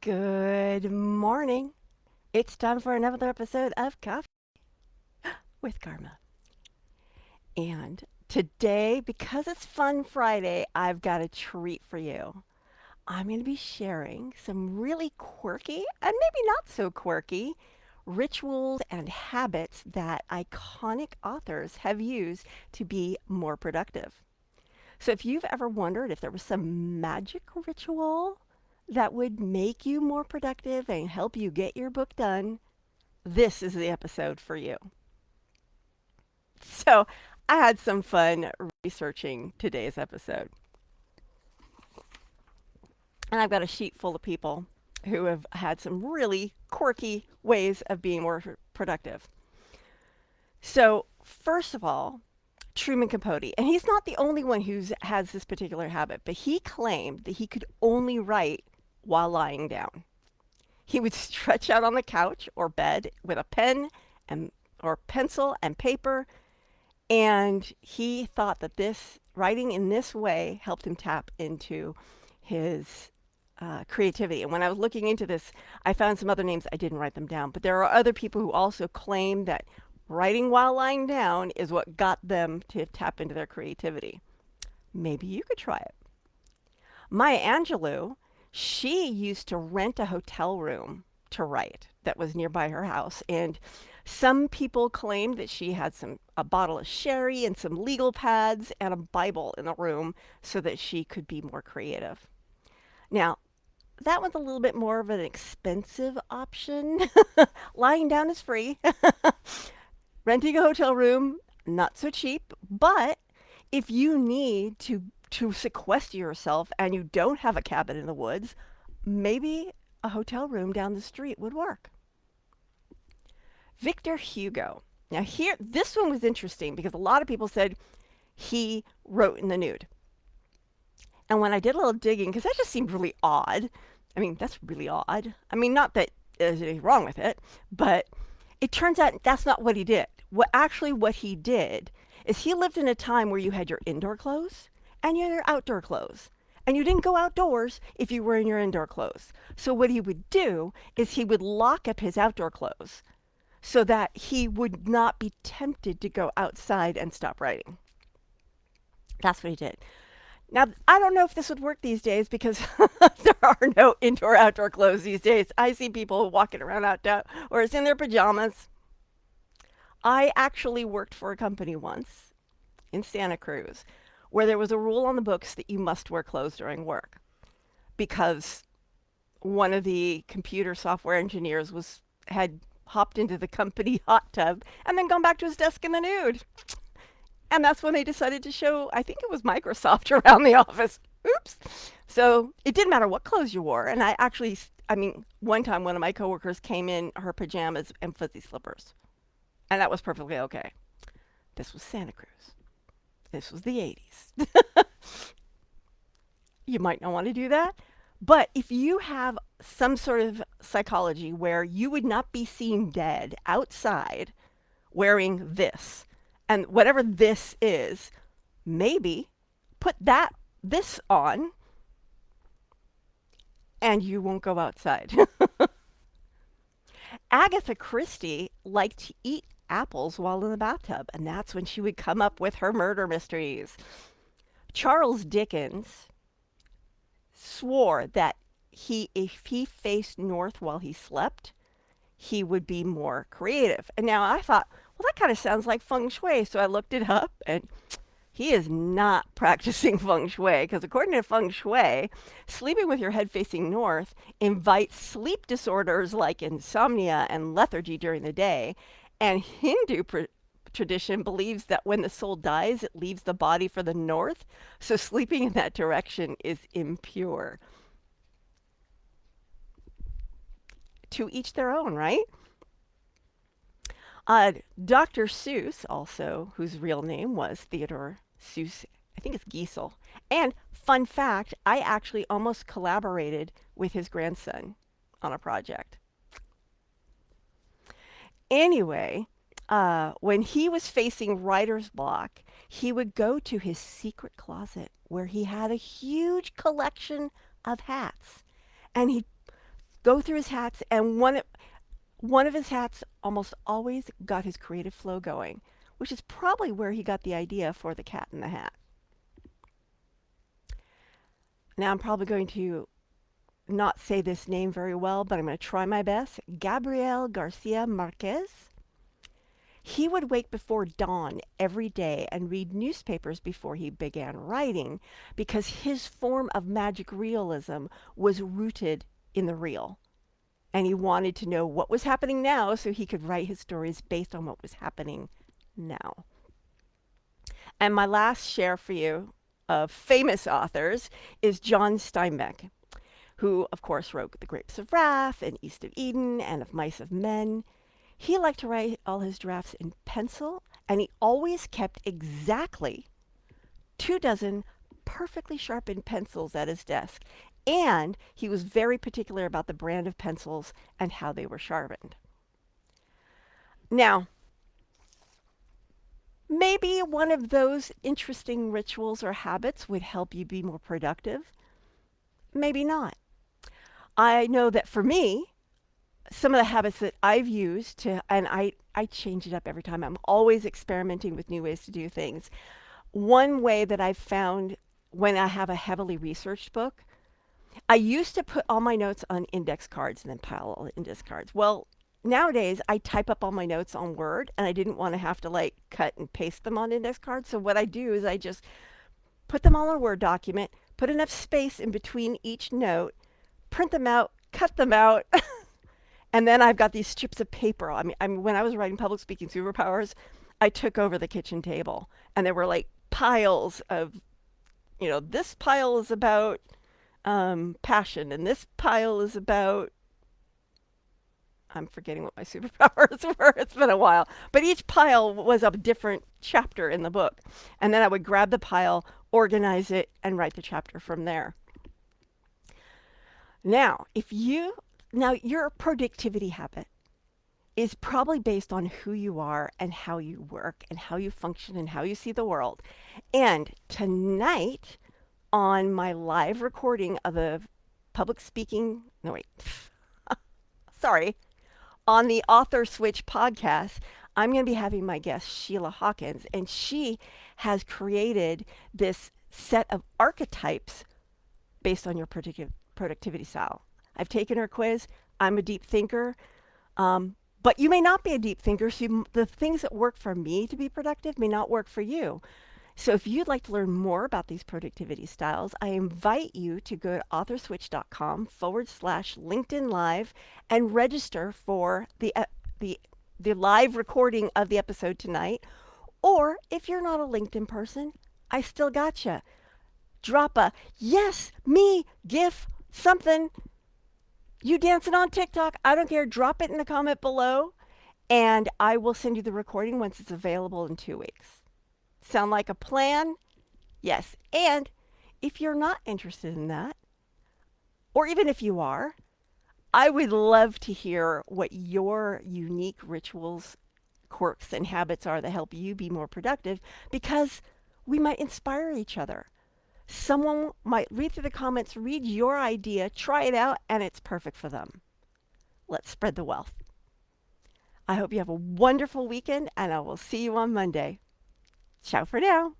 Good morning. It's time for another episode of Coffee with Karma. And today, because it's Fun Friday, I've got a treat for you. I'm going to be sharing some really quirky and maybe not so quirky rituals and habits that iconic authors have used to be more productive. So if you've ever wondered if there was some magic ritual that would make you more productive and help you get your book done, this is the episode for you. So, I had some fun researching today's episode. And I've got a sheet full of people who have had some really quirky ways of being more productive. So, first of all, Truman Capote, and he's not the only one who has this particular habit, but he claimed that he could only write while lying down. He would stretch out on the couch or bed with a pen and or pencil and paper, and he thought that this writing in this way helped him tap into his creativity. And when I was looking into this, I found some other names. I didn't write them down, but there are other people who also claim that writing while lying down is what got them to tap into their creativity. Maybe you could try it. Maya Angelou, she used to rent a hotel room to write that was nearby her house. And some people claimed that she had a bottle of sherry and some legal pads and a Bible in the room so that she could be more creative. Now, that was a little bit more of an expensive option. Lying down is free. Renting a hotel room, not so cheap. But if you need to sequester yourself and you don't have a cabin in the woods, maybe a hotel room down the street would work. Victor Hugo. Now here, this one was interesting because a lot of people said he wrote in the nude. And when I did a little digging, because that just seemed really odd. I mean, that's really odd. I mean, not that there's anything wrong with it, but it turns out that's not what he did. What he did is he lived in a time where you had your indoor clothes and you had your outdoor clothes. And you didn't go outdoors if you were in your indoor clothes. So what he would do is he would lock up his outdoor clothes so that he would not be tempted to go outside and stop writing. That's what he did. Now, I don't know if this would work these days because there are no indoor outdoor clothes these days. I see people walking around outdoors or it's in their pajamas. I actually worked for a company once in Santa Cruz where there was a rule on the books that you must wear clothes during work because one of the computer software engineers had hopped into the company hot tub and then gone back to his desk in the nude. And that's when they decided to show, I think it was Microsoft around the office. Oops. So it didn't matter what clothes you wore. And one time one of my coworkers came in her pajamas and fuzzy slippers. And that was perfectly okay. This was Santa Cruz. This was the 80s. You might not want to do that. But if you have some sort of psychology where you would not be seen dead outside wearing this, and whatever this is, maybe put this on and you won't go outside. Agatha Christie liked to eat apples while in the bathtub, and that's when she would come up with her murder mysteries. Charles Dickens swore that if he faced north while he slept, he would be more creative. And now I thought, well, that kind of sounds like Feng Shui. So I looked it up, and he is not practicing Feng Shui because according to Feng Shui, sleeping with your head facing north invites sleep disorders like insomnia and lethargy during the day. And Hindu tradition believes that when the soul dies, it leaves the body for the north. So sleeping in that direction is impure. To each their own, right? Dr. Seuss, also, whose real name was Theodore Seuss, I think it's Giesel. And fun fact, I actually almost collaborated with his grandson on a project. Anyway, when he was facing writer's block, he would go to his secret closet where he had a huge collection of hats. And he'd go through his hats, and one of his hats almost always got his creative flow going, which is probably where he got the idea for the cat in the hat. Now I'm probably going to not say this name very well, but I'm going to try my best. Gabriel Garcia Marquez. He would wake before dawn every day and read newspapers before he began writing because his form of magic realism was rooted in the real. And he wanted to know what was happening now so he could write his stories based on what was happening now. And my last share for you of famous authors is John Steinbeck, who, of course, wrote The Grapes of Wrath and East of Eden and Of Mice of Men. He liked to write all his drafts in pencil, and he always kept exactly 24 perfectly sharpened pencils at his desk. And he was very particular about the brand of pencils and how they were sharpened. Now, maybe one of those interesting rituals or habits would help you be more productive. Maybe not. I know that for me, some of the habits that I've used to, and I change it up every time. I'm always experimenting with new ways to do things. One way that I've found when I have a heavily researched book, I used to put all my notes on index cards and then pile all the index cards. Well, nowadays I type up all my notes on Word, and I didn't want to have to like cut and paste them on index cards. So what I do is I just put them all in a Word document, put enough space in between each note, print them out, cut them out. And then I've got these strips of paper. When I was writing Public Speaking Superpowers, I took over the kitchen table, and there were like piles of, this pile is about passion, and this pile is about. I'm forgetting what my superpowers were. It's been a while, but each pile was a different chapter in the book, and then I would grab the pile, organize it, and write the chapter from there. Now, your productivity habit is probably based on who you are and how you work and how you function and how you see the world. And tonight, on my live recording of the public speaking, no, wait, sorry, on the Author Switch podcast, I'm going to be having my guest, Sheila Hawkins, and she has created this set of archetypes based on your productivity style. I've taken her quiz. I'm a deep thinker, but you may not be a deep thinker, so the things that work for me to be productive may not work for you. So if you'd like to learn more about these productivity styles, I invite you to go to authorswitch.com/LinkedIn Live and register for the live recording of the episode tonight. Or if you're not a LinkedIn person, I still gotcha. Drop a yes, me, GIF, something. You dancing on TikTok, I don't care. Drop it in the comment below, and I will send you the recording once it's available in 2 weeks. Sound like a plan? Yes. And if you're not interested in that, or even if you are, I would love to hear what your unique rituals, quirks, and habits are that help you be more productive, because we might inspire each other. Someone might read through the comments, read your idea, try it out, and it's perfect for them. Let's spread the wealth. I hope you have a wonderful weekend, and I will see you on Monday. Ciao for now.